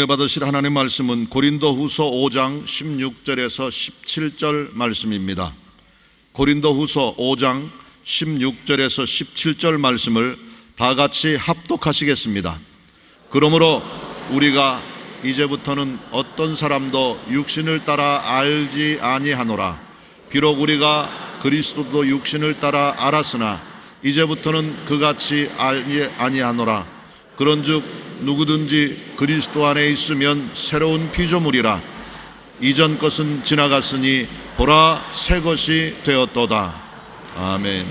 은혜 받으실 하나님의 말씀은 고린도후서 5장 16절에서 17절 말씀입니다. 고린도후서 5장 16절에서 17절 말씀을 다 같이 합독하시겠습니다. 그러므로 우리가 이제부터는 어떤 사람도 육신을 따라 알지 아니하노라. 비록 우리가 그리스도도 육신을 따라 알았으나 이제부터는 그같이 알지 아니하노라. 그런즉 누구든지 그리스도 안에 있으면 새로운 피조물이라. 이전 것은 지나갔으니 보라 새 것이 되었도다. 아멘.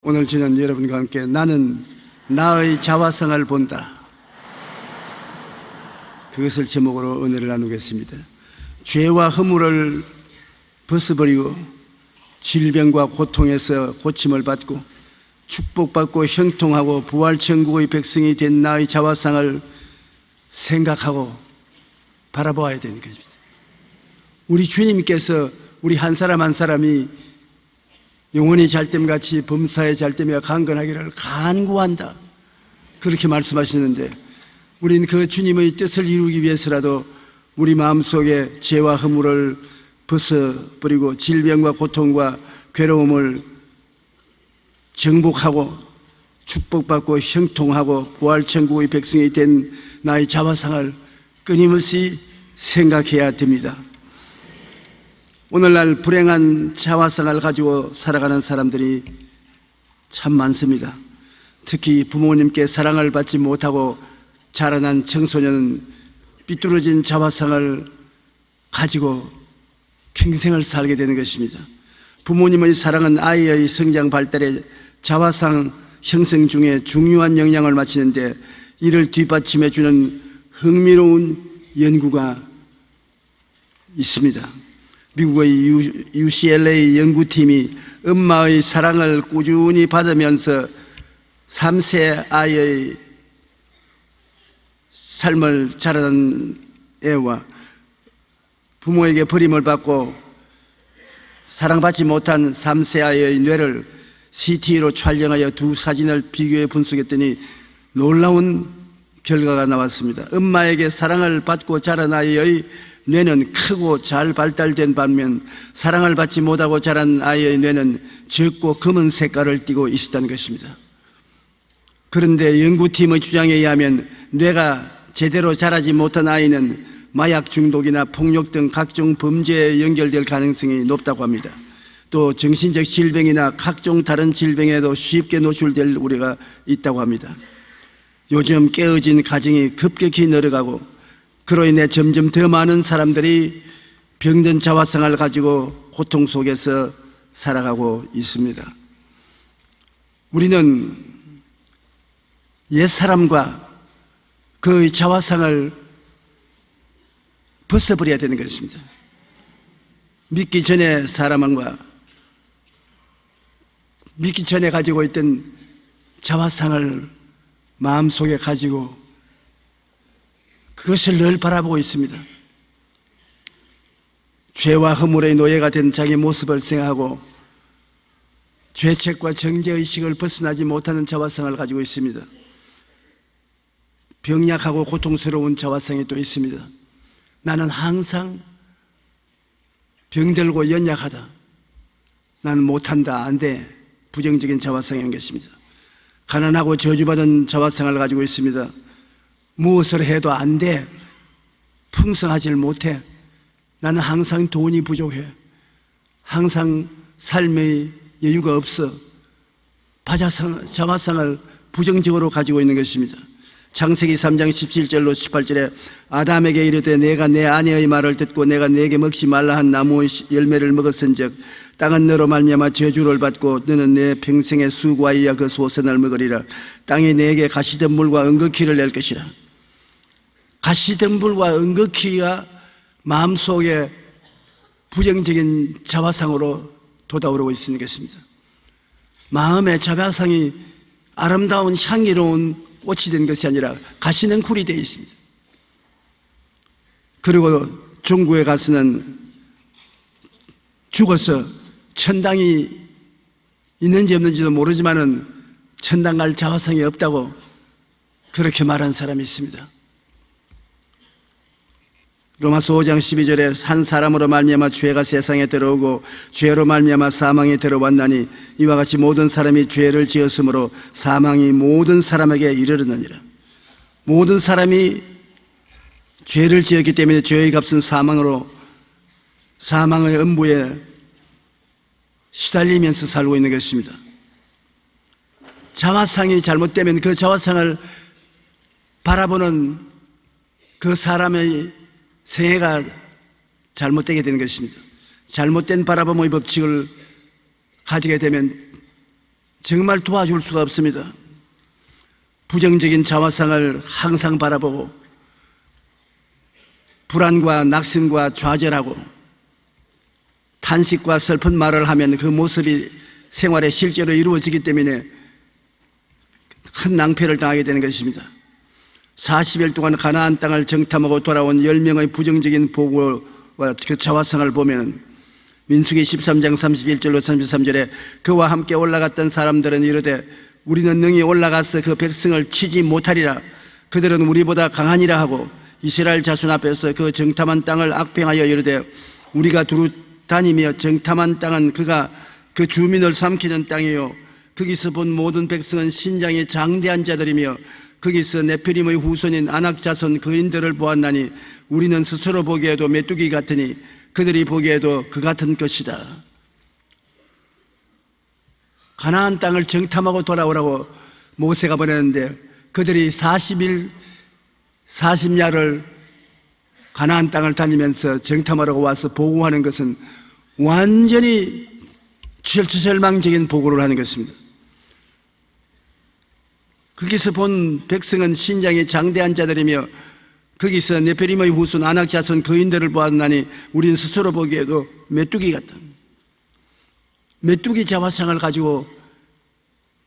오늘 저는 여러분과 함께 나는 나의 자화상을 본다, 그것을 제목으로 은혜를 나누겠습니다. 죄와 허물을 벗어버리고 질병과 고통에서 고침을 받고 축복받고 형통하고 부활천국의 백성이 된 나의 자화상을 생각하고 바라보아야 되는 것입니다. 우리 주님께서 우리 한 사람 한 사람이 영원히 잘됨같이 범사에 잘되며 강건하기를 간구한다, 그렇게 말씀하시는데, 우리는 그 주님의 뜻을 이루기 위해서라도 우리 마음속에 죄와 허물을 벗어버리고 질병과 고통과 괴로움을 정복하고 축복받고 형통하고 부활천국의 백성이 된 나의 자화상을 끊임없이 생각해야 됩니다. 오늘날 불행한 자화상을 가지고 살아가는 사람들이 참 많습니다. 특히 부모님께 사랑을 받지 못하고 자라난 청소년은 삐뚤어진 자화상을 가지고 평생을 살게 되는 것입니다. 부모님의 사랑은 아이의 성장 발달에 자화상 형성 중에 중요한 영향을 미치는데, 이를 뒷받침해 주는 흥미로운 연구가 있습니다. 미국의 UCLA 연구팀이 엄마의 사랑을 꾸준히 받으면서 3세 아이의 삶을 자라난 애와 부모에게 버림을 받고 사랑받지 못한 3세 아이의 뇌를 CT로 촬영하여 두 사진을 비교해 분석했더니 놀라운 결과가 나왔습니다. 엄마에게 사랑을 받고 자란 아이의 뇌는 크고 잘 발달된 반면, 사랑을 받지 못하고 자란 아이의 뇌는 적고 검은 색깔을 띠고 있었다는 것입니다. 그런데 연구팀의 주장에 의하면 뇌가 제대로 자라지 못한 아이는 마약 중독이나 폭력 등 각종 범죄에 연결될 가능성이 높다고 합니다. 또 정신적 질병이나 각종 다른 질병에도 쉽게 노출될 우려가 있다고 합니다. 요즘 깨어진 가정이 급격히 늘어가고, 그로 인해 점점 더 많은 사람들이 병든 자화상을 가지고 고통 속에서 살아가고 있습니다. 우리는 옛사람과 그의 자화상을 벗어버려야 되는 것입니다. 믿기 전에 사람과 믿기 전에 가지고 있던 자화상을 마음속에 가지고 그것을 늘 바라보고 있습니다. 죄와 허물의 노예가 된 자기 모습을 생각하고 죄책과 정죄의식을 벗어나지 못하는 자화상을 가지고 있습니다. 병약하고 고통스러운 자화상이 또 있습니다. 나는 항상 병들고 연약하다, 나는 못한다, 안 돼, 부정적인 자화상인 것입니다. 가난하고 저주받은 자화상을 가지고 있습니다. 무엇을 해도 안 돼, 풍성하질 못해, 나는 항상 돈이 부족해, 항상 삶의 여유가 없어, 자화상을 부정적으로 가지고 있는 것입니다. 창세기 3장 17절로 18절에 아담에게 이르되 내가 내 아내의 말을 듣고 내가 내게 먹지 말라 한 나무의 열매를 먹었은즉 땅은 너로 말미암아 저주를 받고 너는 내 평생의 수고하여 그 소선을 먹으리라. 땅이 내게 가시덤불과 은거키를 낼 것이라. 가시덤불과 은거키가 마음속에 부정적인 자화상으로 돋아오르고 있는 것입니다. 마음의 자화상이 아름다운 향기로운 꽃이 된 것이 아니라 가시능쿨이 되어 있습니다. 그리고 중국에 가서는 죽어서 천당이 있는지 없는지도 모르지만은 천당 갈 자화상이 없다고 그렇게 말한 사람이 있습니다. 로마서 5장 12절에 한 사람으로 말미암아 죄가 세상에 들어오고 죄로 말미암아 사망이 들어왔나니 이와 같이 모든 사람이 죄를 지었으므로 사망이 모든 사람에게 이르렀느니라. 모든 사람이 죄를 지었기 때문에 죄의 값은 사망으로 사망의 음부에 시달리면서 살고 있는 것입니다. 자화상이 잘못되면 그 자화상을 바라보는 그 사람의 생애가 잘못되게 되는 것입니다. 잘못된 바라봄의 법칙을 가지게 되면 정말 도와줄 수가 없습니다. 부정적인 자화상을 항상 바라보고 불안과 낙심과 좌절하고 탄식과 슬픈 말을 하면 그 모습이 생활에 실제로 이루어지기 때문에 큰 낭패를 당하게 되는 것입니다. 40일 동안 가나안 땅을 정탐하고 돌아온 10명의 부정적인 보고와 그 자화상을 보면 민수기 13장 31절로 33절에 그와 함께 올라갔던 사람들은 이르되 우리는 능히 올라가서 그 백성을 치지 못하리라. 그들은 우리보다 강하니라 하고 이스라엘 자손 앞에서 그 정탐한 땅을 악평하여 이르되 우리가 두루 다니며 정탐한 땅은 그가 그 주민을 삼키는 땅이요 거기서 본 모든 백성은 신장이 장대한 자들이며 거기서 네피림의 후손인 아낙 자손 그인들을 보았나니 우리는 스스로 보기에도 메뚜기 같으니 그들이 보기에도 그 같은 것이다. 가나안 땅을 정탐하고 돌아오라고 모세가 보냈는데 그들이 40일 40야를 가나안 땅을 다니면서 정탐하라고 와서 보고하는 것은 완전히 절망적인 보고를 하는 것입니다. 거기서 본 백성은 신장이 장대한 자들이며 거기서 네피림의 후손 아낙 자손 거인들을 보았나니 우린 스스로 보기에도 메뚜기 같다. 메뚜기 자화상을 가지고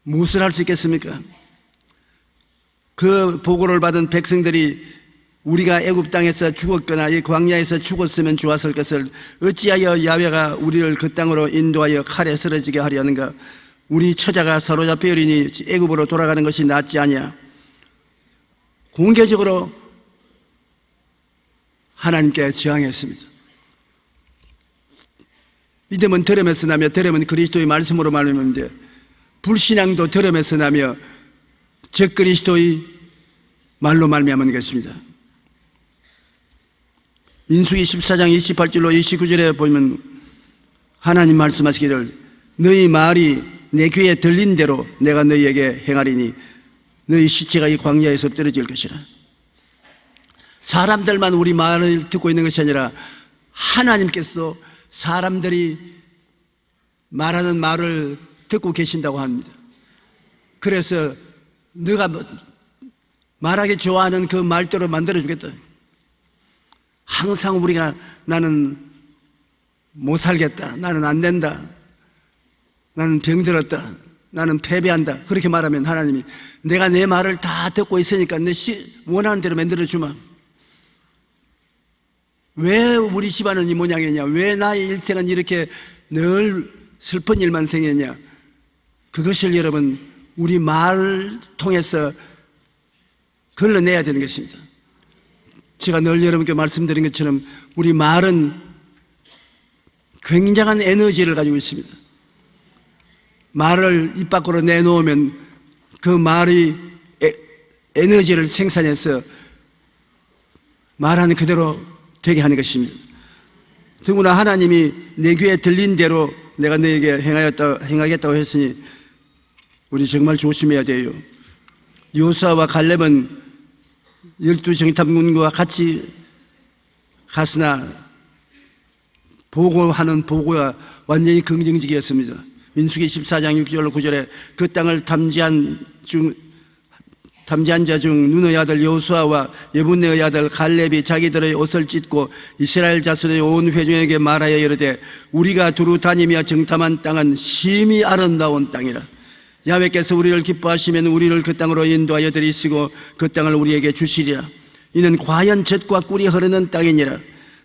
무엇을 할 수 있겠습니까? 그 보고를 받은 백성들이 우리가 애굽 땅에서 죽었거나 이 광야에서 죽었으면 좋았을 것을 어찌하여 야훼가 우리를 그 땅으로 인도하여 칼에 쓰러지게 하려는가? 우리 처자가 사로잡혀 이르니 애굽으로 돌아가는 것이 낫지 아니야. 공개적으로 하나님께 저항했습니다. 믿음은 들음에서 나며 들음은 그리스도의 말씀으로 말미암는데 불신앙도 들음에서 나며 적 그리스도의 말로 말미암은 것입니다. 민수기 14장 28절로 29절에 보면 하나님 말씀하시기를 너희 말이 내 귀에 들린 대로 내가 너희에게 행하리니 너희 시체가 이 광야에서 떨어질 것이라. 사람들만 우리 말을 듣고 있는 것이 아니라 하나님께서 사람들이 말하는 말을 듣고 계신다고 합니다. 그래서 너가 말하기 좋아하는 그 말대로 만들어주겠다. 항상 우리가 나는 못 살겠다, 나는 안 된다, 나는 병들었다, 나는 패배한다 그렇게 말하면 하나님이 내가 내 말을 다 듣고 있으니까 내 원하는 대로 만들어주마. 왜 우리 집안은 이 모양이냐, 왜 나의 일생은 이렇게 늘 슬픈 일만 생겼냐. 그것을 여러분 우리 말을 통해서 걸러내야 되는 것입니다. 제가 늘 여러분께 말씀드린 것처럼 우리 말은 굉장한 에너지를 가지고 있습니다. 말을 입 밖으로 내놓으면 그 말이 에너지를 생산해서 말하는 그대로 되게 하는 것입니다. 더구나 하나님이 내 귀에 들린 대로 내가 너에게 행하겠다고 했으니 우리 정말 조심해야 돼요. 요수아와 갈렙은 12정탐군과 같이 갔으나 보고하는 보고가 완전히 긍정적이었습니다. 민수기 14장 6절로 9절에 그 땅을 탐지한 자 중 눈의 아들 여호수아와 예분네의 아들 갈렙이 자기들의 옷을 찢고 이스라엘 자손의 온 회중에게 말하여 이르되 우리가 두루 다니며 정탐한 땅은 심히 아름다운 땅이라. 야훼께서 우리를 기뻐하시면 우리를 그 땅으로 인도하여 들이시고 그 땅을 우리에게 주시리라. 이는 과연 젖과 꿀이 흐르는 땅이니라.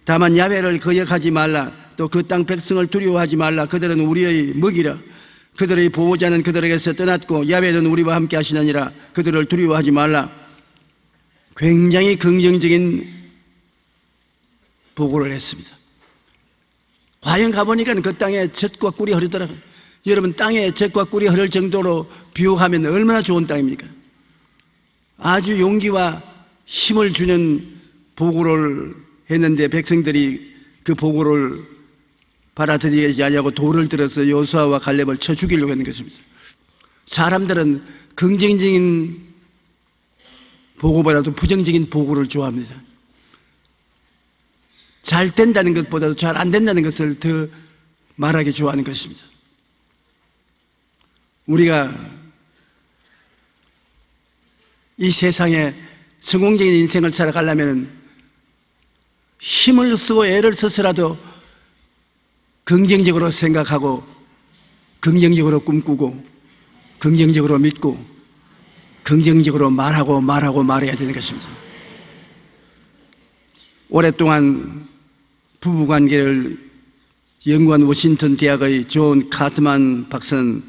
다만 야훼를 거역하지 말라. 또 그 땅 백성을 두려워하지 말라. 그들은 우리의 먹이라. 그들의 보호자는 그들에게서 떠났고 야훼는 우리와 함께 하시느니라. 그들을 두려워하지 말라. 굉장히 긍정적인 보고를 했습니다. 과연 가보니까 그 땅에 젖과 꿀이 흐르더라고요. 여러분, 땅에 젖과 꿀이 흐를 정도로 비옥하면 얼마나 좋은 땅입니까? 아주 용기와 힘을 주는 보고를 했는데 백성들이 그 보고를 받아들이지 않냐고 돌을 들어서 여호수아와 갈렙을 쳐 죽이려고 했는 것입니다. 사람들은 긍정적인 보고보다도 부정적인 보고를 좋아합니다. 잘 된다는 것보다도 잘 안 된다는 것을 더 말하기 좋아하는 것입니다. 우리가 이 세상에 성공적인 인생을 살아가려면 힘을 쓰고 애를 써서라도 긍정적으로 생각하고 긍정적으로 꿈꾸고 긍정적으로 믿고 긍정적으로 말해야 되는 것입니다. 오랫동안 부부관계를 연구한 워싱턴 대학의 존 카트만 박사는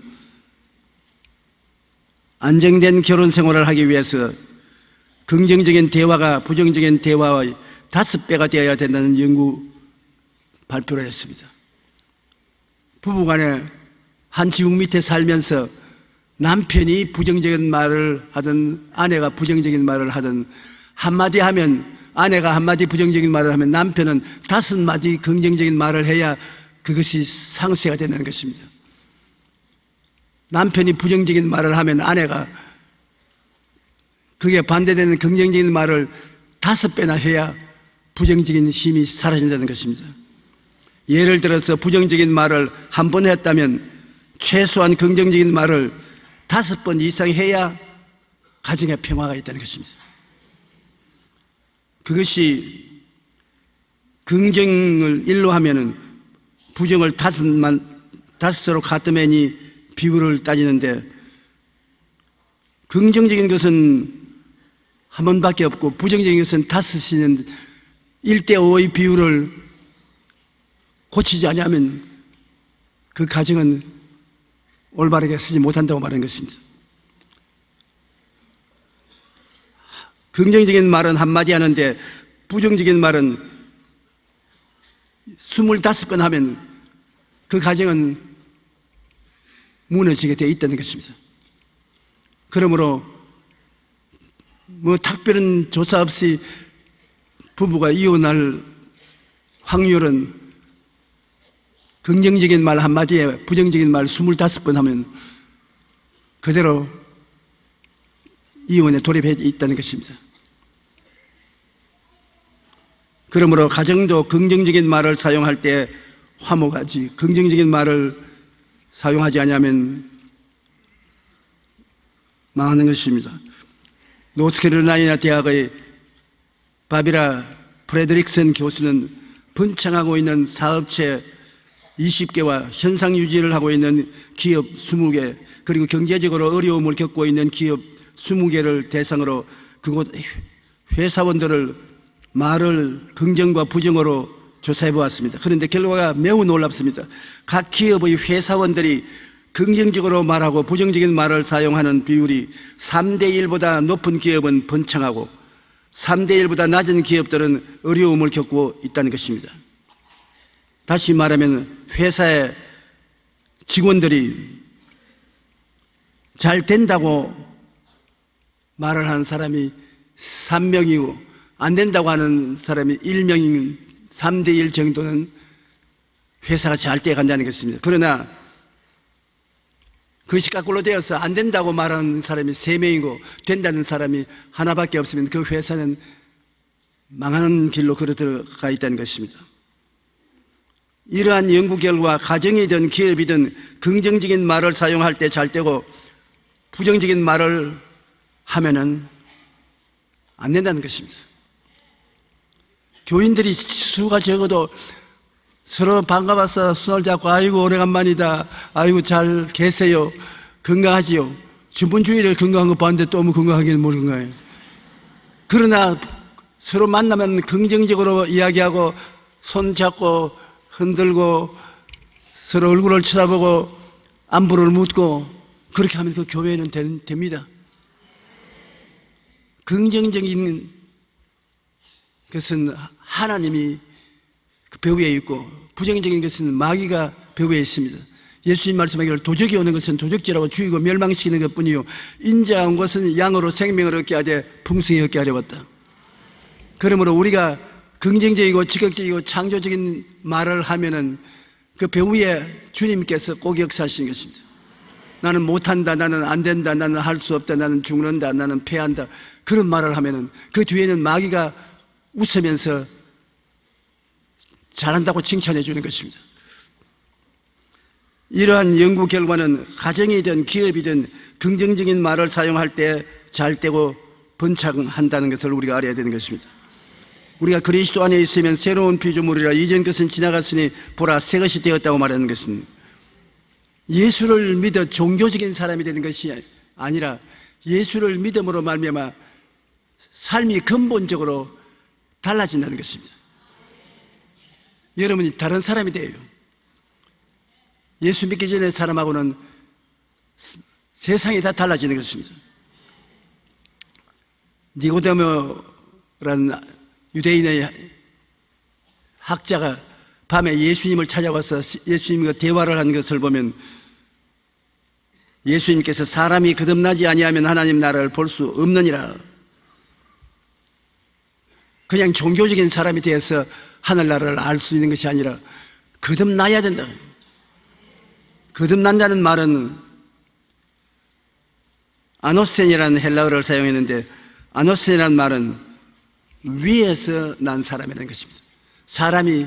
안정된 결혼 생활을 하기 위해서 긍정적인 대화가 부정적인 대화의 5배가 되어야 된다는 연구 발표를 했습니다. 부부간에 한 지붕 밑에 살면서 남편이 부정적인 말을 하든 아내가 부정적인 말을 하든 한마디 하면 아내가 한마디 부정적인 말을 하면 남편은 5마디 긍정적인 말을 해야 그것이 상쇄가 되는 것입니다. 남편이 부정적인 말을 하면 아내가 그게 반대되는 긍정적인 말을 5배나 해야 부정적인 힘이 사라진다는 것입니다. 예를 들어서 부정적인 말을 한 번 했다면 최소한 긍정적인 말을 5번 이상 해야 가정에 평화가 있다는 것입니다. 그것이 긍정을 1로 하면은 부정을 5으로 가뜨매니 비율을 따지는데 긍정적인 것은 한 번밖에 없고 부정적인 것은 5이는 1대5의 비율을 고치지 않으면 그 가정은 올바르게 쓰지 못한다고 말하는 것입니다. 긍정적인 말은 한마디 하는데 부정적인 말은 25번 하면 그 가정은 무너지게 되어 있다는 것입니다. 그러므로 특별한 조사 없이 부부가 이혼할 확률은 긍정적인 말 한마디에 부정적인 말 25번 하면 그대로 이혼에 돌입해 있다는 것입니다. 그러므로 가정도 긍정적인 말을 사용할 때 화목하지 긍정적인 말을 사용하지 않으면 망하는 것입니다. 노스캐롤라이나 대학의 바비라 프레드릭슨 교수는 번창하고 있는 사업체 20개와 현상 유지를 하고 있는 기업 20개 그리고 경제적으로 어려움을 겪고 있는 기업 20개를 대상으로 그곳 회사원들을 말을 긍정과 부정으로 조사해 보았습니다. 그런데 결과가 매우 놀랍습니다. 각 기업의 회사원들이 긍정적으로 말하고 부정적인 말을 사용하는 비율이 3대1보다 높은 기업은 번창하고 3대1보다 낮은 기업들은 어려움을 겪고 있다는 것입니다. 다시 말하면 회사의 직원들이 잘 된다고 말을 하는 사람이 3명이고 안 된다고 하는 사람이 1명인 3대1 정도는 회사가 잘 돼 간다는 것입니다. 그러나 그것이 거꾸로 되어서 안 된다고 말하는 사람이 3명이고 된다는 사람이 하나밖에 없으면 그 회사는 망하는 길로 걸어 들어가 있다는 것입니다. 이러한 연구 결과 가정이든 기업이든 긍정적인 말을 사용할 때 잘 되고 부정적인 말을 하면은 안 된다는 것입니다. 교인들이 수가 적어도 서로 반가워서 손을 잡고 아이고 오래간만이다 아이고 잘 계세요 건강하지요 저번 주일에 건강한 거 봤는데 또 건강하기는 뭘 건강해요. 그러나 서로 만나면 긍정적으로 이야기하고 손 잡고 흔들고 서로 얼굴을 쳐다보고 안부를 묻고 그렇게 하면 그 교회는 됩니다. 긍정적인 것은 하나님이 그 배후에 있고, 부정적인 것은 마귀가 배후에 있습니다. 예수님 말씀하기를 도적이 오는 것은 도적질하고 죽이고 멸망시키는 것뿐이요 인자가 온 것은 양으로 생명을 얻게 하되 풍성히 얻게 하려 왔다. 그러므로 우리가 긍정적이고 적극적이고 창조적인 말을 하면은 그 배후에 주님께서 꼭 역사하시는 것입니다. 나는 못한다, 나는 안 된다, 나는 할 수 없다, 나는 죽는다, 나는 패한다, 그런 말을 하면은 그 뒤에는 마귀가 웃으면서 잘한다고 칭찬해 주는 것입니다. 이러한 연구 결과는 가정이든 기업이든 긍정적인 말을 사용할 때 잘 되고 번창한다는 것을 우리가 알아야 되는 것입니다. 우리가 그리스도 안에 있으면 새로운 피조물이라 이전 것은 지나갔으니 보라 새 것이 되었다고 말하는 것은 예수를 믿어 종교적인 사람이 되는 것이 아니라 예수를 믿음으로 말미암아 삶이 근본적으로 달라진다는 것입니다. 여러분이 다른 사람이 돼요. 예수 믿기 전의 사람하고는 세상이 다 달라지는 것입니다. 니고데모라는 유대인의 학자가 밤에 예수님을 찾아와서 예수님과 대화를 한 것을 보면 예수님께서 사람이 거듭나지 아니하면 하나님 나라를 볼 수 없느니라. 그냥 종교적인 사람이 되어서 하늘나라를 알 수 있는 것이 아니라 거듭나야 된다. 거듭난다는 말은 아노센이라는 헬라어를 사용했는데 아노센이라는 말은 위에서 난 사람이라는 것입니다. 사람이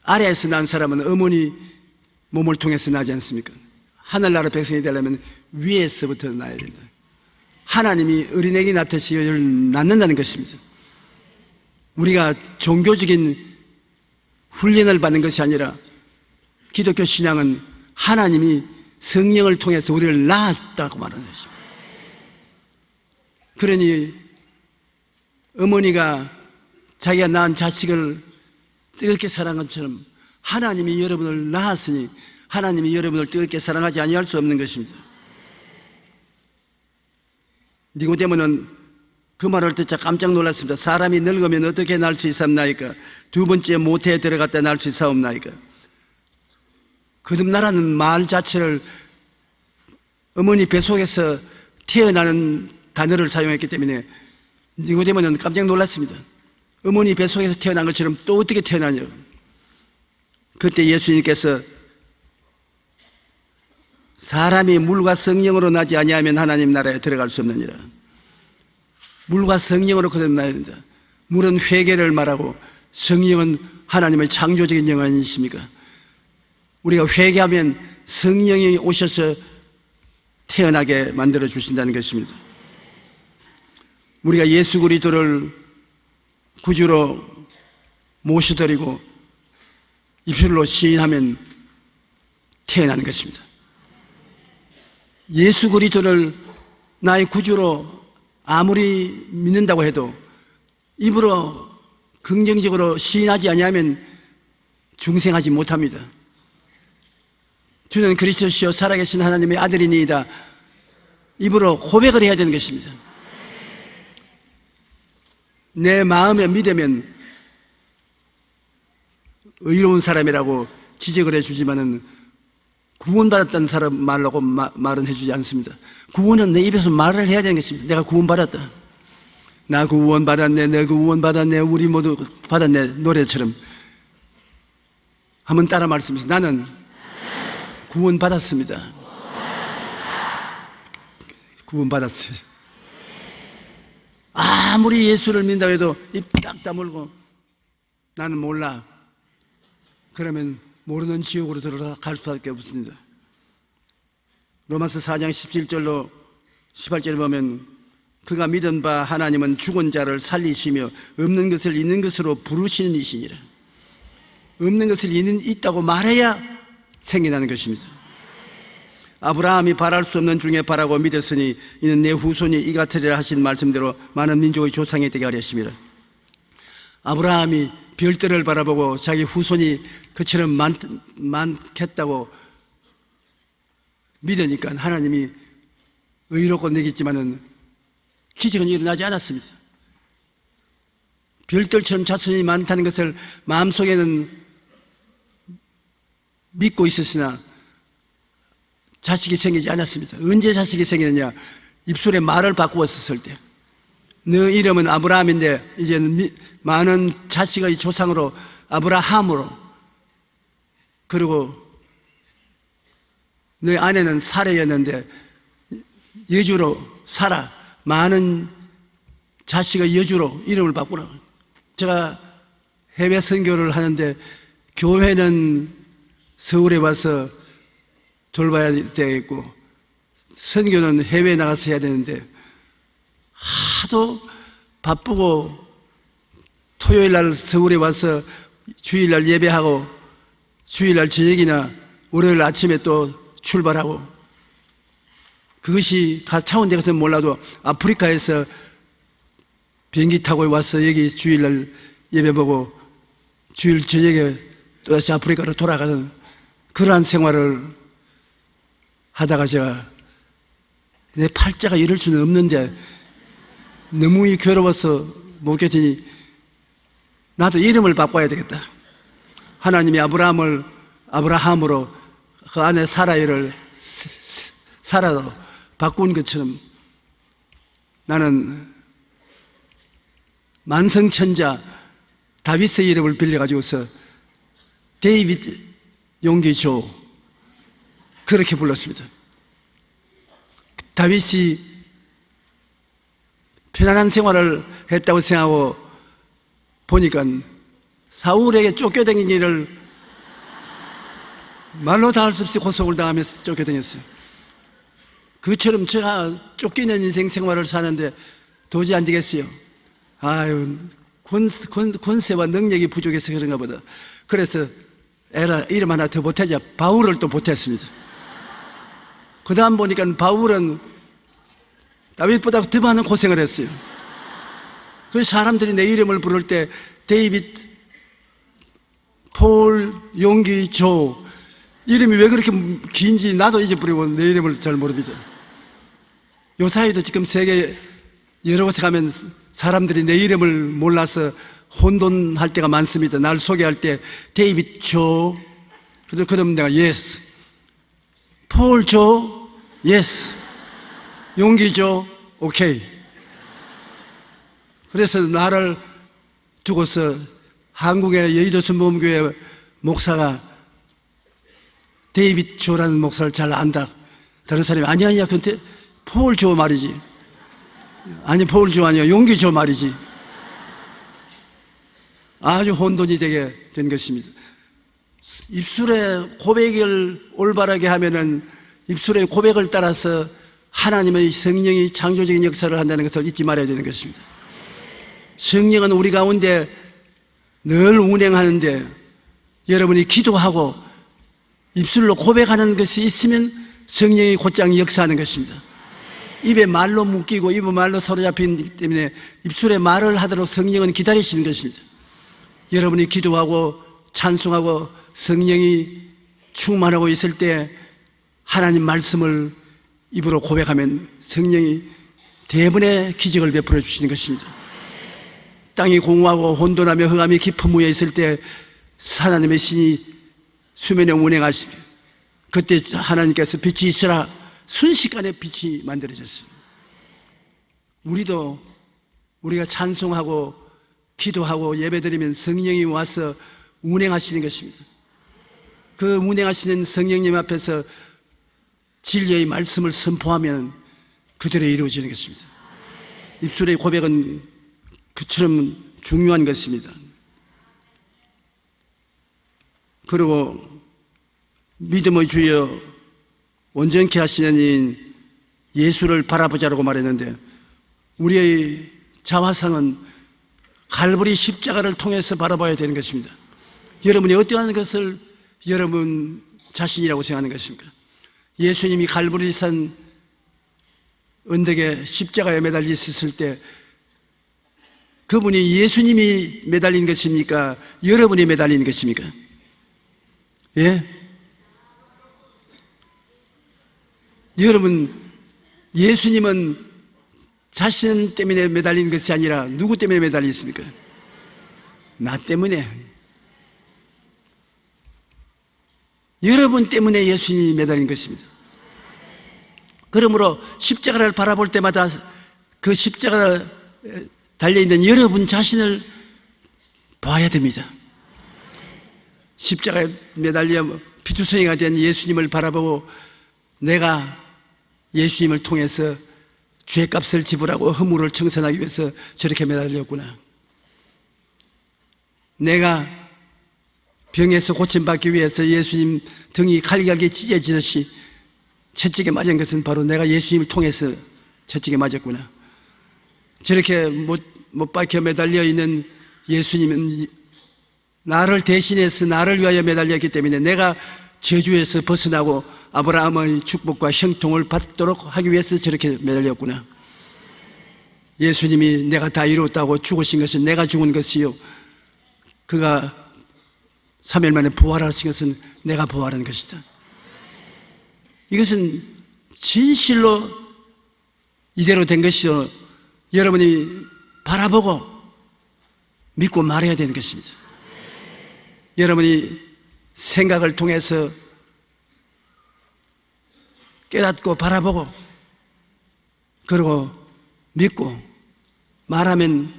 아래에서 난 사람은 어머니 몸을 통해서 나지 않습니까? 하늘나라 백성이 되려면 위에서부터 나야 된다. 하나님이 어린애기 낳듯이 낳는다는 것입니다. 우리가 종교적인 훈련을 받는 것이 아니라 기독교 신앙은 하나님이 성령을 통해서 우리를 낳았다고 말하는 것입니다. 그러니 어머니가 자기가 낳은 자식을 뜨겁게 사랑한 것처럼 하나님이 여러분을 낳았으니 하나님이 여러분을 뜨겁게 사랑하지 아니할 수 없는 것입니다. 니고데모는 그 말을 듣자 깜짝 놀랐습니다. 사람이 늙으면 어떻게 날 수 있사옵나이까? 두 번째 모태에 들어갔다 날 수 있사옵나이까? 거듭나라는 말 자체를 어머니 뱃속에서 태어나는 단어를 사용했기 때문에 니고데모는 깜짝 놀랐습니다. 어머니 뱃속에서 태어난 것처럼 또 어떻게 태어나냐? 그때 예수님께서 사람이 물과 성령으로 나지 아니하면 하나님 나라에 들어갈 수 없느니라. 물과 성령으로 거듭나야 된다. 물은 회개를 말하고 성령은 하나님의 창조적인 영 아니십니까? 우리가 회개하면 성령이 오셔서 태어나게 만들어 주신다는 것입니다. 우리가 예수 그리스도를 구주로 모셔드리고 입술로 시인하면 태어나는 것입니다. 예수 그리스도를 나의 구주로 아무리 믿는다고 해도 입으로 긍정적으로 시인하지 아니하면 중생하지 못합니다. 주는 그리스도시요 살아계신 하나님의 아들이니이다. 입으로 고백을 해야 되는 것입니다. 내 마음에 믿으면 의로운 사람이라고 지적을 해주지만은 구원받았다는 사람 말라고 말은 해주지 않습니다. 구원은 내 입에서 말을 해야 되는 것입니다. 내가 구원받았다. 나 구원받았네, 내 구원받았네, 우리 모두 받았네 노래처럼 한번 따라 말씀하세요. 나는 구원받았습니다. 구원받았어요. 아무리 예수를 믿는다고 해도 입 딱 다물고 나는 몰라. 그러면 모르는 지옥으로 들어갈 수밖에 없습니다. 로마서 4장 17절로 18절에 보면 그가 믿은 바 하나님은 죽은 자를 살리시며 없는 것을 있는 것으로 부르시는 이시니라. 없는 것을 있다고 말해야 생겨나는 것입니다. 아브라함이 바랄 수 없는 중에 바라고 믿었으니 이는 내 후손이 이 같으리라 하신 말씀대로 많은 민족의 조상이 되게 하려 하심이라. 아브라함이 별들을 바라보고 자기 후손이 그처럼 많겠다고 믿으니까 하나님이 의롭고 내겠지만은 기적은 일어나지 않았습니다. 별들처럼 자손이 많다는 것을 마음속에는 믿고 있었으나 자식이 생기지 않았습니다. 언제 자식이 생기느냐? 입술에 말을 바꾸었을 때. 너 이름은 아브라함인데 이제는 많은 자식의 조상으로 아브라함으로, 그리고 너 아내는 사라였는데 여주로 사라, 많은 자식의 여주로 이름을 바꾸라. 제가 해외 선교를 하는데 교회는 서울에 와서 돌봐야 되겠고 선교는 해외에 나가서 해야 되는데 하도 바쁘고 토요일날 서울에 와서 주일날 예배하고 주일날 저녁이나 월요일 아침에 또 출발하고, 그것이 차원대 같으면 몰라도 아프리카에서 비행기 타고 와서 여기 주일날 예배 보고 주일 저녁에 또다시 아프리카로 돌아가는 그러한 생활을 하다가 제가 내 팔자가 이럴 수는 없는데 너무 괴로워서 못 견디니 나도 이름을 바꿔야 되겠다. 하나님이 아브라함으로 그 안에 사라를 사라로 바꾼 것처럼 나는 만성천자 다윗의 이름을 빌려가지고서 데이빗 용기조 그렇게 불렀습니다. 다윗이 편안한 생활을 했다고 생각하고 보니까 사울에게 쫓겨다닌 일을 말로 다 할 수 없이 고속을 당하면서 쫓겨다녔어요. 그처럼 제가 쫓기는 인생 생활을 사는데 도저히 안 되겠어요. 아유, 권세와 능력이 부족해서 그런가 보다. 그래서 이름 하나 더 보태자 바울을 또 보탰습니다. 그 다음 보니까 바울은 다윗보다 더 많은 고생을 했어요. 그 사람들이 내 이름을 부를 때 데이빗, 폴, 용기, 조 이름이 왜 그렇게 긴지 나도 이제 부르고 내 이름을 잘 모릅니다. 요 사이도 지금 세계 여러 곳에 가면 사람들이 내 이름을 몰라서 혼돈할 때가 많습니다. 날 소개할 때 데이빗 조, 그러면 내가 예스, 폴 조, 예스, 용기 조, 오케이. 그래서 나를 두고서 한국의 여의도 순복음교회 목사가 데이빗 조라는 목사를 잘 안다. 다른 사람이 아니야 근데 폴 조 말이지. 아니 폴 조 아니야, 용기 조 말이지. 아주 혼돈이 되게 된 것입니다. 입술에 고백을 올바르게 하면은 입술의 고백을 따라서 하나님의 성령이 창조적인 역사를 한다는 것을 잊지 말아야 되는 것입니다. 성령은 우리 가운데 늘 운행하는데 여러분이 기도하고 입술로 고백하는 것이 있으면 성령이 곧장 역사하는 것입니다. 입에 말로 묶이고 입에 말로 사로잡히기 때문에 입술에 말을 하도록 성령은 기다리시는 것입니다. 여러분이 기도하고 찬송하고 성령이 충만하고 있을 때 하나님 말씀을 입으로 고백하면 성령이 대부분의 기적을 베풀어 주시는 것입니다. 땅이 공허하고 혼돈하며 흑암이 깊은 무에 있을 때 하나님의 신이 수면에 운행하시고 그때 하나님께서 빛이 있으라 순식간에 빛이 만들어졌습니다. 우리가 찬송하고 기도하고 예배드리면 성령이 와서 운행하시는 것입니다. 그 운행하시는 성령님 앞에서 진리의 말씀을 선포하면 그대로 이루어지는 것입니다. 입술의 고백은 그처럼 중요한 것입니다. 그리고 믿음의 주여 온전케 하시는 이인 예수를 바라보자라고 말했는데 우리의 자화상은 갈보리 십자가를 통해서 바라봐야 되는 것입니다. 여러분이 어떠한 것을 여러분 자신이라고 생각하는 것입니까? 예수님이 갈보리산 언덕에 십자가에 매달려 있었을 때 그분이 예수님이 매달린 것입니까? 여러분이 매달린 것입니까? 예? 여러분, 예수님은 자신 때문에 매달린 것이 아니라 누구 때문에 매달려 있습니까? 나 때문에, 여러분 때문에 예수님이 매달린 것입니다. 그러므로 십자가를 바라볼 때마다 그 십자가에 달려있는 여러분 자신을 봐야 됩니다. 십자가에 매달려 피투성이가 된 예수님을 바라보고 내가 예수님을 통해서 죄값을 지불하고 허물을 청산하기 위해서 저렇게 매달렸구나. 내가 병에서 고침받기 위해서 예수님 등이 칼갈게 찢어지듯이 채찍에 맞은 것은 바로 내가 예수님을 통해서 채찍에 맞았구나. 저렇게 못 박혀 매달려 있는 예수님은 나를 대신해서 나를 위하여 매달렸기 때문에 내가 저주에서 벗어나고 아브라함의 축복과 형통을 받도록 하기 위해서 저렇게 매달렸구나. 예수님이 내가 다 이루었다고 죽으신 것은 내가 죽은 것이요, 그가 3일 만에 부활하신 것은 내가 부활한 것이다. 이것은 진실로 이대로 된 것이요, 여러분이 바라보고 믿고 말해야 되는 것입니다. 여러분이 생각을 통해서 깨닫고 바라보고 그리고 믿고 말하면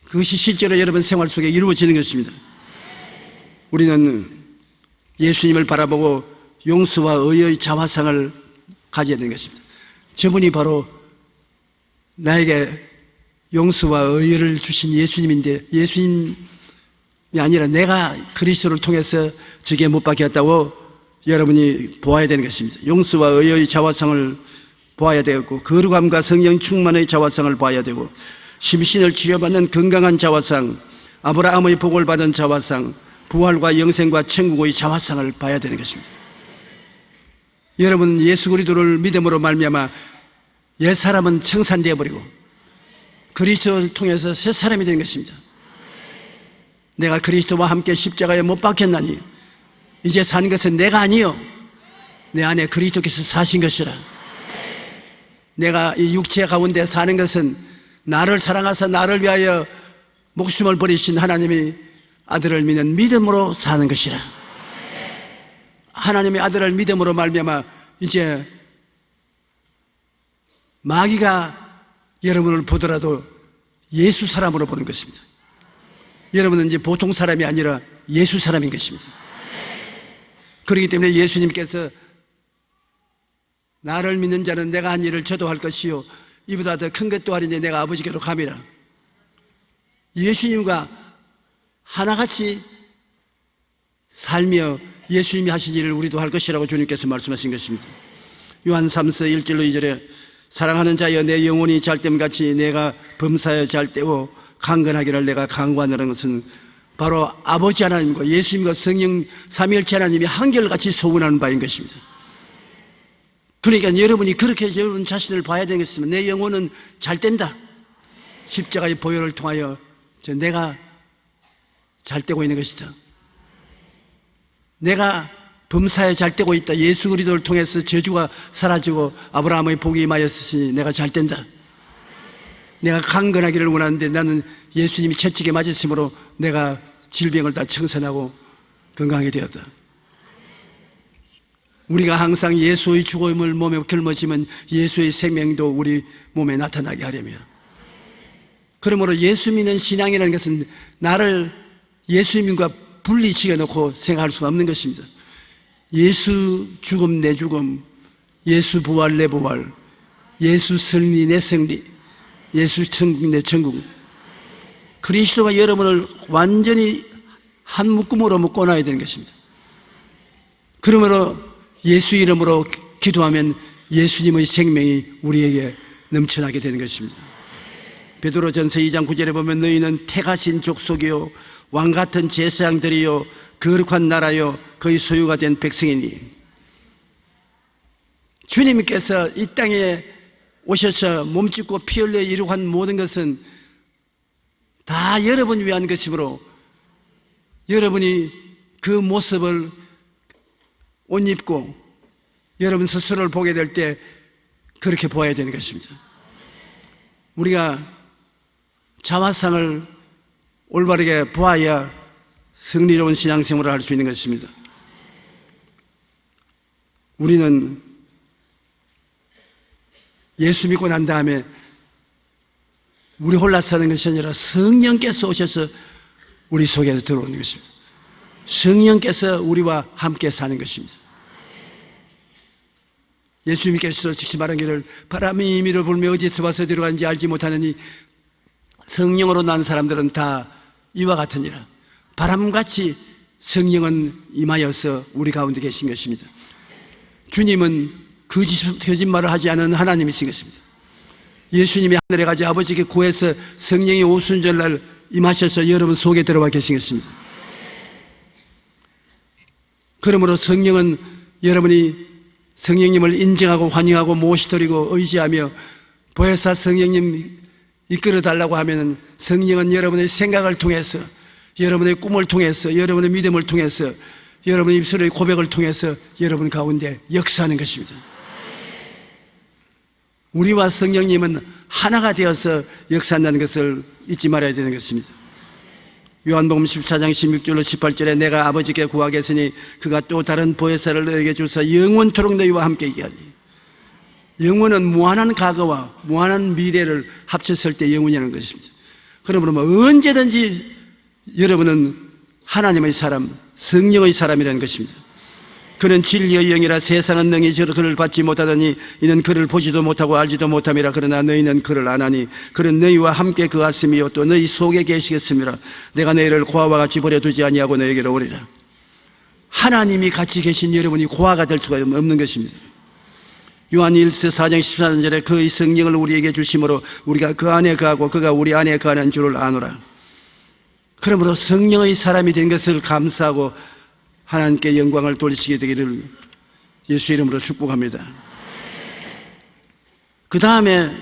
그것이 실제로 여러분 생활 속에 이루어지는 것입니다. 우리는 예수님을 바라보고 용서와 의의 자화상을 가져야 되는 것입니다. 저분이 바로 나에게 용서와 의를 주신 예수님인데, 예수님이 아니라 내가 그리스도를 통해서 저기에 못 박혔다고 여러분이 보아야 되는 것입니다. 용서와 의의 자화상을 보아야 되고, 거룩함과 성령 충만의 자화상을 봐야 되고, 심신을 치료받는 건강한 자화상, 아브라함의 복을 받은 자화상, 부활과 영생과 천국의 자화상을 봐야 되는 것입니다. 여러분, 예수 그리스도를 믿음으로 말미암아 옛사람은 청산되어 버리고 그리스도를 통해서 새 사람이 되는 것입니다. 내가 그리스도와 함께 십자가에 못 박혔나니 이제 사는 것은 내가 아니요 내 안에 그리스도께서 사신 것이라. 내가 이 육체 가운데 사는 것은 나를 사랑하사 나를 위하여 목숨을 버리신 하나님이 아들을 믿는 믿음으로 사는 것이라. 하나님의 아들을 믿음으로 말미암아 이제 마귀가 여러분을 보더라도 예수 사람으로 보는 것입니다. 여러분은 이제 보통 사람이 아니라 예수 사람인 것입니다. 그렇기 때문에 예수님께서 나를 믿는 자는 내가 한 일을 저도 할 것이요 이보다 더 큰 것도 하리니 내가 아버지께로 감이라. 예수님과 하나같이 살며 예수님이 하신 일을 우리도 할 것이라고 주님께서 말씀하신 것입니다. 요한 3서 1절로 2절에 사랑하는 자여 내 영혼이 잘됨같이 내가 범사에 잘되고 강건하기를 내가 강구하는 것은 바로 아버지 하나님과 예수님과 성령 삼위일체 하나님이 한결같이 소원하는 바인 것입니다. 그러니까 여러분이 그렇게 여러분 자신을 봐야 되는 것입니다. 내 영혼은 잘된다. 십자가의 보혈을 통하여 내가 잘되고 있는 것이다. 내가 범사에 잘되고 있다. 예수 그리스도를 통해서 저주가 사라지고 아브라함의 복이 임하였으니 내가 잘된다. 내가 강건하기를 원하는데 나는 예수님이 채찍에 맞았으므로 내가 질병을 다 청산하고 건강하게 되었다. 우리가 항상 예수의 죽음을 몸에 결머지면 예수의 생명도 우리 몸에 나타나게 하려며, 그러므로 예수 믿는 신앙이라는 것은 나를 예수님과 분리시켜 놓고 생각할 수가 없는 것입니다. 예수 죽음 내 죽음, 예수 부활 내 부활, 예수 승리 내 승리, 예수 천국 내 천국. 그리스도가 여러분을 완전히 한 묶음으로 묶어놔야 되는 것입니다. 그러므로 예수 이름으로 기도하면 예수님의 생명이 우리에게 넘쳐나게 되는 것입니다. 베드로전서 2장 9절에 보면 너희는 택하신 족속이요 왕같은 제사장들이요 거룩한 나라요 그의 소유가 된 백성이니. 주님께서 이 땅에 오셔서 몸짓고 피 흘려 이루고 한 모든 것은 다 여러분 위한 것이므로 여러분이 그 모습을 옷 입고 여러분 스스로를 보게 될 때 그렇게 보아야 되는 것입니다. 우리가 자화상을 올바르게 보아야 승리로운 신앙생활을 할 수 있는 것입니다. 우리는 예수 믿고 난 다음에 우리 홀라 사는 것이 아니라 성령께서 오셔서 우리 속에 들어오는 것입니다. 성령께서 우리와 함께 사는 것입니다. 예수님께서 즉시 말하기를 바람이 임의로 불며 어디서 와서 어디로 가는지 알지 못하느니 성령으로 난 사람들은 다 이와 같으니라. 바람같이 성령은 임하여서 우리 가운데 계신 것입니다. 주님은 거짓말을 하지 않은 하나님이신 것입니다. 예수님이 하늘에 가지 아버지께 구해서 성령이 오순절날 임하셔서 여러분 속에 들어와 계신 것입니다. 그러므로 성령은 여러분이 성령님을 인정하고 환영하고 모시드리고 의지하며 보혜사 성령님 이끌어 달라고 하면 성령은 여러분의 생각을 통해서, 여러분의 꿈을 통해서, 여러분의 믿음을 통해서, 여러분의 입술의 고백을 통해서 여러분 가운데 역사하는 것입니다. 우리와 성령님은 하나가 되어서 역사한다는 것을 잊지 말아야 되는 것입니다. 요한복음 14장 16절로 18절에 내가 아버지께 구하겠으니 그가 또 다른 보혜사를 너에게 주사 영원토록 너희와 함께 있게 하리. 영원은 무한한 과거와 무한한 미래를 합쳤을 때 영원이라는 것입니다. 그러므로 언제든지 여러분은 하나님의 사람, 성령의 사람이라는 것입니다. 그는 진리의 영이라 세상은 능히 그를 받지 못하더니 이는 그를 보지도 못하고 알지도 못함이라. 그러나 너희는 그를 아나니 그는 너희와 함께 거하심이요 또 너희 속에 계시겠음이라. 내가 너희를 고아와 같이 버려두지 아니하고 너희에게로 오리라. 하나님이 같이 계신 여러분이 고아가 될 수가 없는 것입니다. 요한 1서 4장 14절에 그의 성령을 우리에게 주심으로 우리가 그 안에 거하고 그가 우리 안에 거하는 줄을 아노라. 그러므로 성령의 사람이 된 것을 감사하고 하나님께 영광을 돌리시게 되기를 예수 이름으로 축복합니다. 그 다음에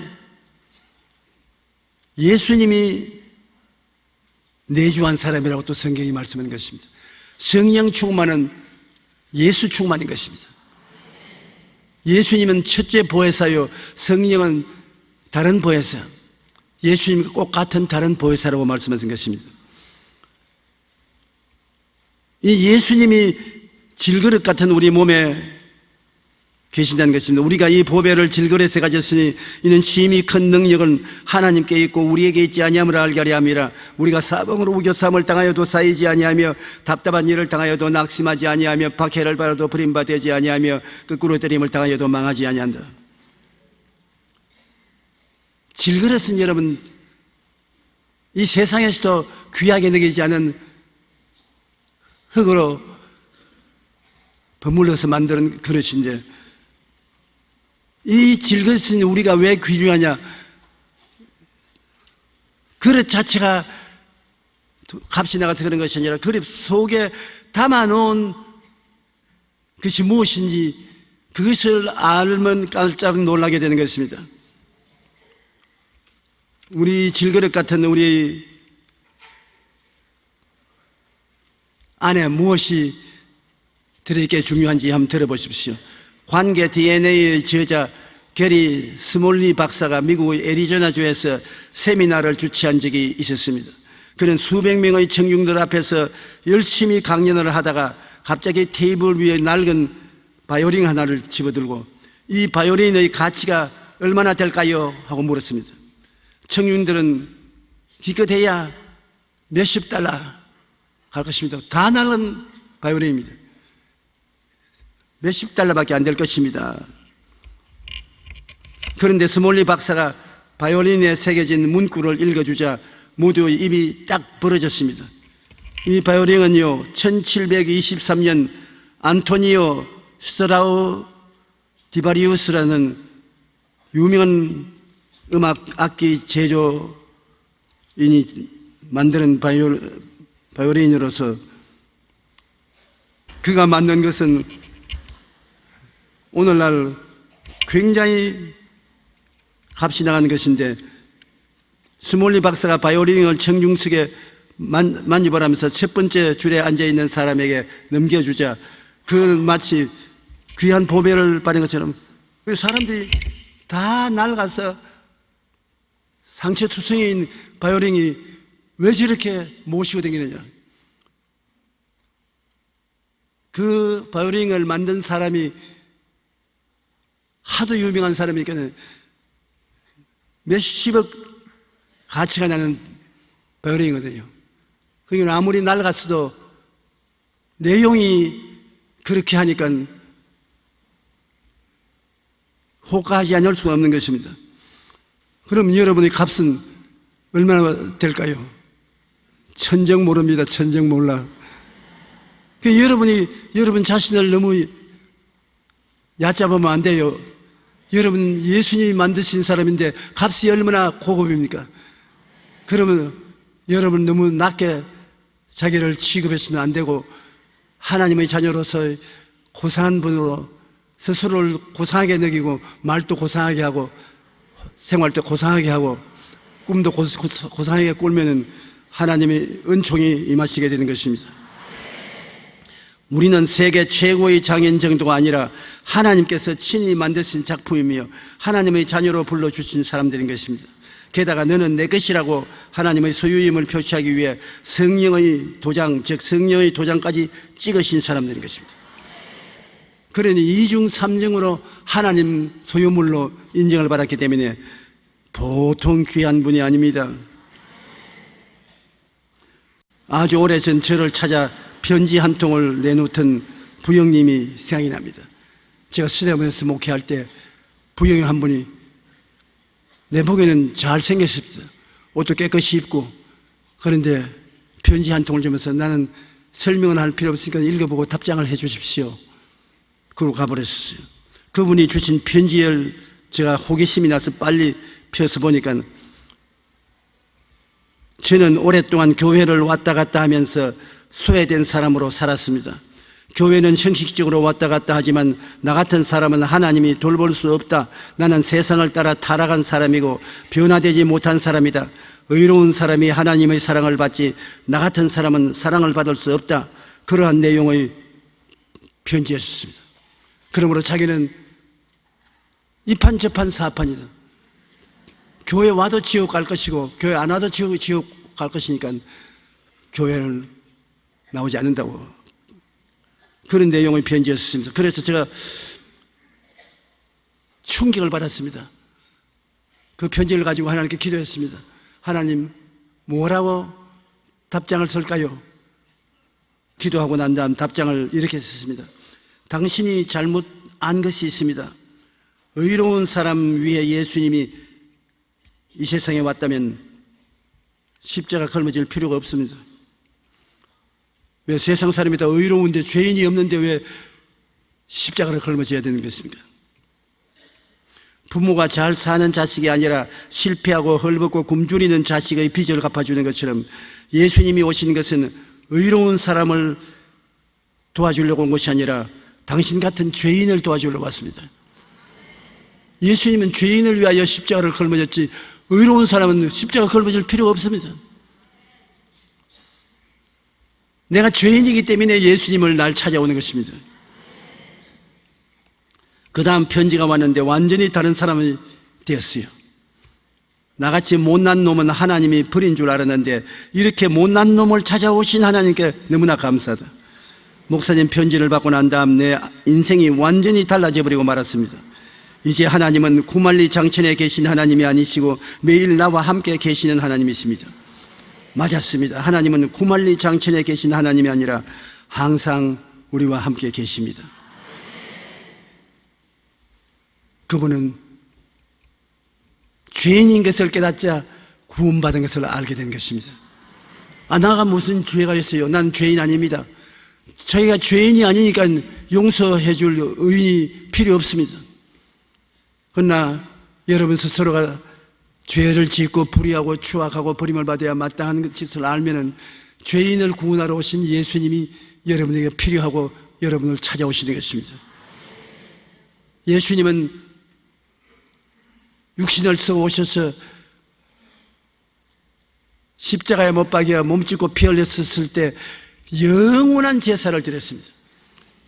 예수님이 내주한 사람이라고 또 성경이 말씀하는 것입니다. 성령 충만은 예수 충만인 것입니다. 예수님은 첫째 보혜사요, 성령은 다른 보혜사, 예수님과 꼭 같은 다른 보혜사라고 말씀하신 것입니다. 이 예수님이 질그릇 같은 우리 몸에 계신다는 것입니다. 우리가 이 보배를 질그릇에 가졌으니 이는 심히 큰 능력은 하나님께 있고 우리에게 있지 아니함을 알게 하려 함이라. 우리가 사방으로 우겨쌈을 당하여도 쌓이지 아니하며 답답한 일을 당하여도 낙심하지 아니하며 박해를 받아도 버림받지 아니하며 거꾸로 때림을 당하여도 망하지 아니한다. 질그릇은 여러분 이 세상에서도 귀하게 느끼지 않은 흙으로 버물러서 만드는 그릇인데 이 질그릇은 우리가 왜 귀중하냐? 그릇 자체가 값이 나가서 그런 것이 아니라 그릇 속에 담아놓은 것이 무엇인지 그것을 알면 깜짝 놀라게 되는 것입니다. 우리 질그릇 같은 우리 안에 무엇이 들어있게 중요한지 한번 들어보십시오. 관계 DNA의 저자 게리 스몰리 박사가 미국의 애리조나주에서 세미나를 주최한 적이 있었습니다. 그는 수백 명의 청중들 앞에서 열심히 강연을 하다가 갑자기 테이블 위에 낡은 바이올린 하나를 집어들고 이 바이올린의 가치가 얼마나 될까요? 하고 물었습니다. 청중들은 기껏해야 몇십 달러 갈 것입니다. 다 낡은 바이올린입니다. 몇십 달러밖에 안 될 것입니다. 그런데 스몰리 박사가 바이올린에 새겨진 문구를 읽어주자 모두의 입이 딱 벌어졌습니다. 이 바이올린은요 1723년 안토니오 스트라디바리우스라는 유명한 음악 악기 제조인이 만드는 바이올린으로서 그가 만든 것은 오늘날 굉장히 값이 나가는 것인데 스몰리 박사가 바이올린을 청중석에 만져보라면서 첫 번째 줄에 앉아있는 사람에게 넘겨주자 그 마치 귀한 보배를 받은 것처럼 사람들이 다 낡아서 상처투성이인 바이올린이 왜 저렇게 모시고 다니느냐? 그 바이오링을 만든 사람이 하도 유명한 사람이니까 몇십억 가치가 나는 바이오링이거든요. 그러니까 아무리 낡았어도 내용이 그렇게 하니까 호가하지 않을 수가 없는 것입니다. 그럼 여러분의 값은 얼마나 될까요? 천정 모릅니다. 천정 몰라. 여러분 자신을 너무 얕잡으면 안 돼요. 여러분 예수님이 만드신 사람인데 값이 얼마나 고급입니까? 그러면 여러분 너무 낮게 자기를 취급해서는 안 되고 하나님의 자녀로서 고상한 분으로 스스로를 고상하게 느끼고 말도 고상하게 하고 생활도 고상하게 하고 꿈도 고상하게 꾸면은 하나님의 은총이 임하시게 되는 것입니다. 우리는 세계 최고의 장인 정도가 아니라 하나님께서 친히 만드신 작품이며 하나님의 자녀로 불러주신 사람들인 것입니다. 게다가 너는 내 것이라고 하나님의 소유임을 표시하기 위해 성령의 도장, 즉 성령의 도장까지 찍으신 사람들인 것입니다. 그러니 이중 삼중으로 하나님 소유물로 인정을 받았기 때문에 보통 귀한 분이 아닙니다. 아주 오래전 저를 찾아 편지 한 통을 내놓던 부형님이 생각이 납니다. 제가 수대원에서 목회할 때 부형님 한 분이 내 보기에는 잘생겼습니다. 옷도 깨끗이 입고. 그런데 편지 한 통을 주면서 나는 설명은 할 필요 없으니까 읽어보고 답장을 해 주십시오. 그러고 가버렸어요. 그분이 주신 편지를 제가 호기심이 나서 빨리 펴서 보니까 저는 오랫동안 교회를 왔다 갔다 하면서 소외된 사람으로 살았습니다. 교회는 형식적으로 왔다 갔다 하지만 나 같은 사람은 하나님이 돌볼 수 없다. 나는 세상을 따라 타락한 사람이고 변화되지 못한 사람이다. 의로운 사람이 하나님의 사랑을 받지 나 같은 사람은 사랑을 받을 수 없다. 그러한 내용의 편지였습니다. 그러므로 자기는 이판 저판 사판이다. 교회 와도 지옥 갈 것이고 교회 안 와도 지옥 갈 것이니까 교회를 나오지 않는다고, 그런 내용의 편지였습니다. 그래서 제가 충격을 받았습니다. 그 편지를 가지고 하나님께 기도했습니다. 하나님, 뭐라고 답장을 쓸까요? 기도하고 난 다음 답장을 이렇게 썼습니다. 당신이 잘못 안 것이 있습니다. 의로운 사람 위에 예수님이 이 세상에 왔다면 십자가 걸머질 필요가 없습니다. 왜 세상 사람이 다 의로운데 죄인이 없는데 왜 십자가를 걸머져야 되는 것입니까? 부모가 잘 사는 자식이 아니라 실패하고 헐벗고 굶주리는 자식의 빚을 갚아주는 것처럼 예수님이 오신 것은 의로운 사람을 도와주려고 온 것이 아니라 당신 같은 죄인을 도와주려고 왔습니다. 예수님은 죄인을 위하여 십자가를 걸머졌지 의로운 사람은 십자가 걸머질 필요가 없습니다. 내가 죄인이기 때문에 예수님을 날 찾아오는 것입니다. 그 다음 편지가 왔는데 완전히 다른 사람이 되었어요. 나같이 못난 놈은 하나님이 버린 줄 알았는데 이렇게 못난 놈을 찾아오신 하나님께 너무나 감사하다. 목사님 편지를 받고 난 다음 내 인생이 완전히 달라져 버리고 말았습니다. 이제 하나님은 구만리 장천에 계신 하나님이 아니시고 매일 나와 함께 계시는 하나님이십니다. 맞았습니다. 하나님은 구만리 장천에 계신 하나님이 아니라 항상 우리와 함께 계십니다. 그분은 죄인인 것을 깨닫자 구원받은 것을 알게 된 것입니다. 나가 무슨 죄가 있어요? 난 죄인 아닙니다. 자기가 죄인이 아니니까 용서해 줄 의인이 필요 없습니다. 그러나 여러분 스스로가 죄를 짓고 불의하고 추악하고 버림을 받아야 마땅한 짓을 알면은 죄인을 구원하러 오신 예수님이 여러분에게 필요하고 여러분을 찾아오시는 것입니다. 예수님은 육신을 쓰고 오셔서 십자가에 못 박여 몸짓고 피 흘렸을 때 영원한 제사를 드렸습니다.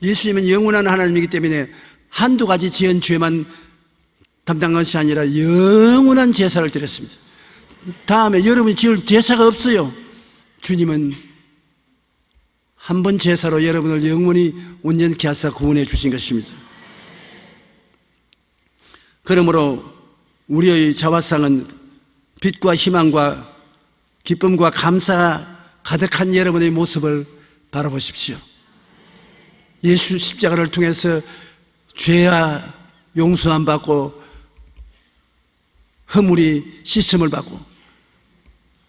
예수님은 영원한 하나님이기 때문에 한두 가지 지은 죄만 담당한 것이 아니라 영원한 제사를 드렸습니다. 다음에 여러분이 지을 제사가 없어요. 주님은 한 번 제사로 여러분을 영원히 온전케 하사 구원해 주신 것입니다. 그러므로 우리의 자화상은 빛과 희망과 기쁨과 감사가 가득한 여러분의 모습을 바라보십시오. 예수 십자가를 통해서 죄와 용서함 받고 허물이 씻음을 받고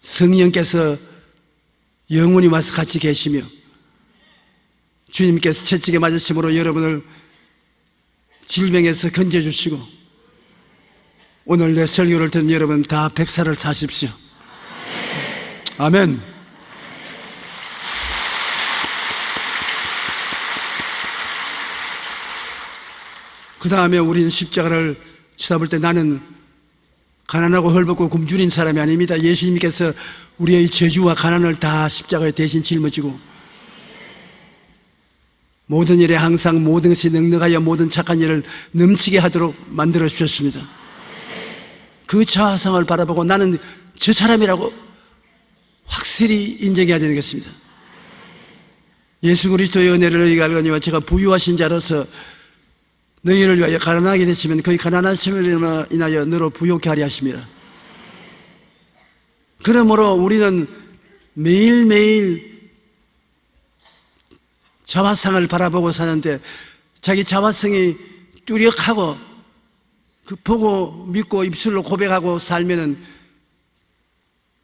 성령께서 영원히 와서 같이 계시며 주님께서 채찍에 맞으심으로 여러분을 질병에서 건져주시고 오늘 내 설교를 듣는 여러분 다 백살을 사십시오. 아멘. 그 다음에 우리는 십자가를 쳐다볼 때 나는 가난하고 헐벗고 굶주린 사람이 아닙니다. 예수님께서 우리의 저주와 가난을 다 십자가에 대신 짊어지고 모든 일에 항상 모든 것이 넉넉하여 모든 착한 일을 넘치게 하도록 만들어 주셨습니다. 그 자화상을 바라보고 나는 저 사람이라고 확실히 인정해야 되는 것입니다. 예수 그리스도의 은혜를 너희가 알거니와 제가 부유하신 자로서 너희를 위하여 가난하게 되시면 그의 가난하심을 인하여 너로 부요케 하리 하심이라. 그러므로 우리는 매일매일 자화상을 바라보고 사는데 자기 자화상이 뚜렷하고 그 보고 믿고 입술로 고백하고 살면은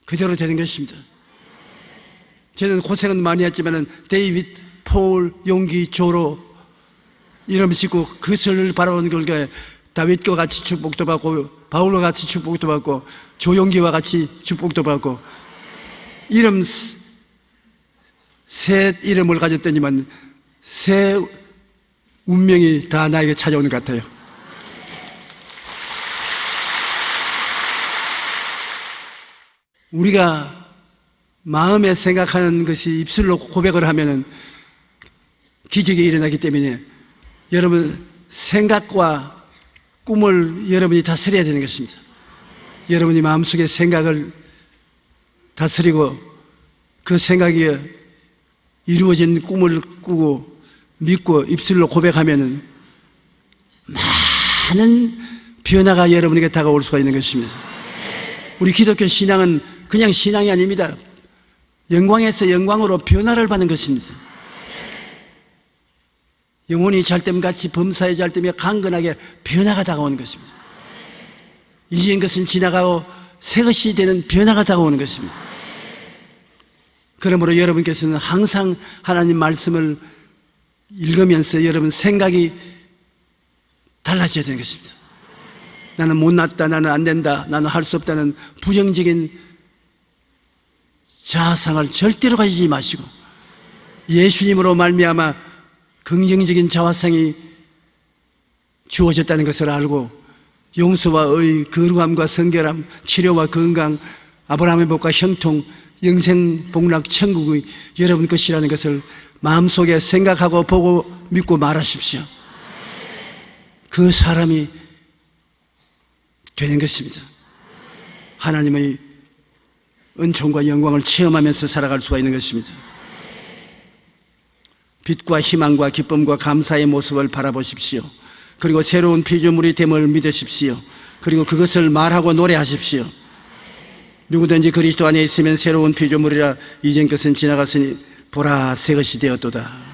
그대로 되는 것입니다. 저는 고생은 많이 했지만은 데이빗, 폴, 용기, 조로 이름 짓고 그 설을 바라보는 결과에 다윗과 같이 축복도 받고 바울과 같이 축복도 받고 조용기와 같이 축복도 받고 이름 새 이름을 가졌더니만 새 운명이 다 나에게 찾아오는 것 같아요. 우리가 마음에 생각하는 것이 입술로 고백을 하면은 기적이 일어나기 때문에 여러분 생각과 꿈을 여러분이 다스려야 되는 것입니다. 여러분이 마음속에 생각을 다스리고 그 생각이 이루어진 꿈을 꾸고 믿고 입술로 고백하면은 많은 변화가 여러분에게 다가올 수가 있는 것입니다. 우리 기독교 신앙은 그냥 신앙이 아닙니다. 영광에서 영광으로 변화를 받는 것입니다. 영혼이 잘됨같이 범사에 잘되며 강건하게 변화가 다가오는 것입니다. 이전 것은 지나가고 새 것이 되는 변화가 다가오는 것입니다. 그러므로 여러분께서는 항상 하나님 말씀을 읽으면서 여러분 생각이 달라져야 되는 것입니다. 나는 못났다, 나는 안 된다, 나는 할 수 없다는 부정적인 자아상을 절대로 가지지 마시고 예수님으로 말미암아 긍정적인 자화상이 주어졌다는 것을 알고 용서와 의, 거룩함과 성결함, 치료와 건강, 아브라함의 복과 형통, 영생, 복락, 천국의 여러분 것이라는 것을 마음속에 생각하고 보고 믿고 말하십시오. 그 사람이 되는 것입니다. 하나님의 은총과 영광을 체험하면서 살아갈 수가 있는 것입니다. 빛과 희망과 기쁨과 감사의 모습을 바라보십시오. 그리고 새로운 피조물이 됨을 믿으십시오. 그리고 그것을 말하고 노래하십시오. 누구든지 그리스도 안에 있으면 새로운 피조물이라 이전 것은 지나갔으니 보라 새 것이 되었도다.